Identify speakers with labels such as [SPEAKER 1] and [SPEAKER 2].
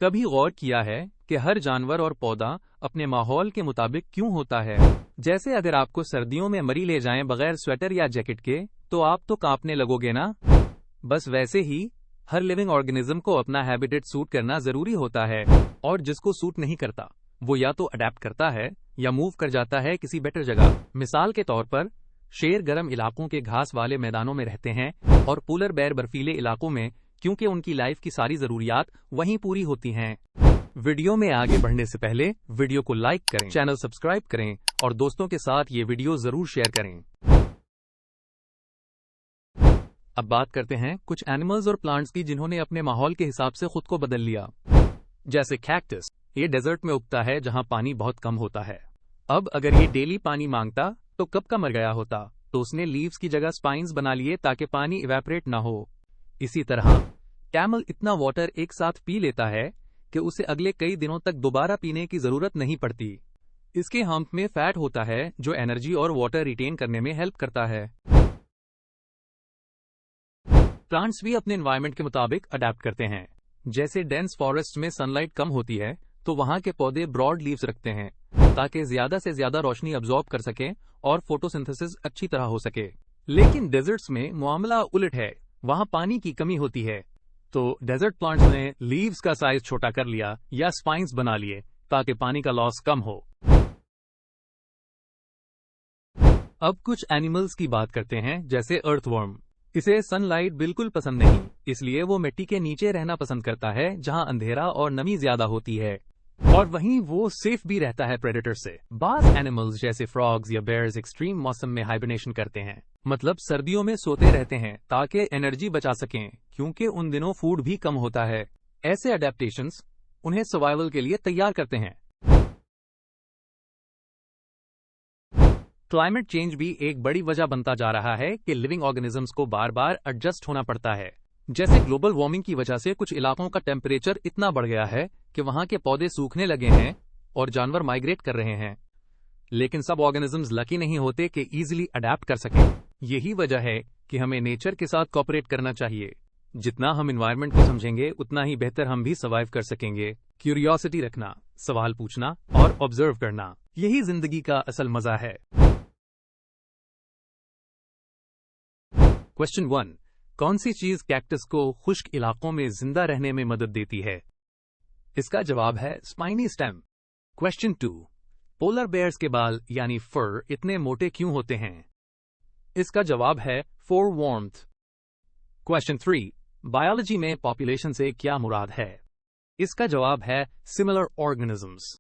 [SPEAKER 1] कभी गौर किया है कि हर जानवर और पौधा अपने माहौल के मुताबिक क्यों होता है? जैसे अगर आपको सर्दियों में मरी ले जाएं बगैर स्वेटर या जैकेट के, तो आप तो कांपने लगोगे ना। बस वैसे ही हर लिविंग ऑर्गेनिज्म को अपना हैबिटेट सूट करना जरूरी होता है, और जिसको सूट नहीं करता वो या तो अडेप्ट करता है या मूव कर जाता है किसी बेटर जगह। मिसाल के तौर पर शेर गर्म इलाकों के घास वाले मैदानों में रहते हैं और पोलर बेयर बर्फीले इलाकों में, क्योंकि उनकी लाइफ की सारी जरूरियात वहीं पूरी होती हैं। वीडियो में आगे बढ़ने से पहले वीडियो को लाइक करें, चैनल सब्सक्राइब करें और दोस्तों के साथ ये वीडियो जरूर शेयर करें। अब बात करते हैं कुछ एनिमल्स और प्लांट्स की जिन्होंने अपने माहौल के हिसाब से खुद को बदल लिया। जैसे कैक्टस, ये डेजर्ट में उगता है जहां पानी बहुत कम होता है। अब अगर ये डेली पानी मांगता तो कब का मर गया होता, तो उसने लीव्स की जगह स्पाइन्स बना लिए ताकि पानी इवेपोरेट ना हो। इसी तरह कैमल इतना वाटर एक साथ पी लेता है कि उसे अगले कई दिनों तक दोबारा पीने की जरूरत नहीं पड़ती। इसके हम्प में फैट होता है जो एनर्जी और वाटर रिटेन करने में हेल्प करता है। प्लांट्स भी अपने एनवायरनमेंट के मुताबिक अडेप्ट करते हैं। जैसे डेंस फॉरेस्ट में सनलाइट कम होती है तो वहां के पौधे ब्रॉड लीव्स रखते हैं ताकि ज्यादा से ज्यादा रोशनी अब्जॉर्ब कर सकें और फोटोसिंथेसिस अच्छी तरह हो सके। लेकिन डेजर्ट्स में मामला उलट है, वहां पानी की कमी होती है, तो डेजर्ट प्लांट्स ने लीव्स का साइज छोटा कर लिया या स्पाइन्स बना लिए ताकि पानी का लॉस कम हो। अब कुछ एनिमल्स की बात करते हैं, जैसे अर्थवर्म। इसे सनलाइट बिल्कुल पसंद नहीं, इसलिए वो मिट्टी के नीचे रहना पसंद करता है जहां अंधेरा और नमी ज्यादा होती है, और वहीं वो सेफ भी रहता है प्रेडेटर से। बाज एनिमल्स जैसे फ्रॉग्स या बेयर्स एक्सट्रीम मौसम में हाइबरनेशन करते हैं, मतलब सर्दियों में सोते रहते हैं ताकि एनर्जी बचा सकें, क्योंकि उन दिनों फूड भी कम होता है। ऐसे अडेप्टेशंस उन्हें सर्वाइवल के लिए तैयार करते हैं। क्लाइमेट चेंज भी एक बड़ी वजह बनता जा रहा है कि लिविंग ऑर्गेनिजम्स को बार बार एडजस्ट होना पड़ता है। जैसे ग्लोबल वार्मिंग की वजह से कुछ इलाकों का टेम्परेचर इतना बढ़ गया है कि वहां के पौधे सूखने लगे हैं और जानवर माइग्रेट कर रहे हैं। लेकिन सब ऑर्गेनिजम्स लकी नहीं होते कि इजीली अडेप्ट कर सकें। यही वजह है कि हमें नेचर के साथ कोऑपरेट करना चाहिए। जितना हम एनवायरनमेंट को समझेंगे उतना ही बेहतर हम भी सर्वाइव कर सकेंगे। क्यूरियोसिटी रखना, सवाल पूछना और ऑब्जर्व करना, यही जिंदगी का असल मजा है। क्वेश्चन 1, कौन सी चीज कैक्टस को खुश्क इलाकों में जिंदा रहने में मदद देती है? इसका जवाब है spiny stem. Question 2, polar bears के बाल यानी फर इतने मोटे क्यों होते हैं? इसका जवाब है फॉर वार्मथ। क्वेश्चन 3, बायोलॉजी में पॉपुलेशन से क्या मुराद है? इसका जवाब है सिमिलर ऑर्गेनिजम्स।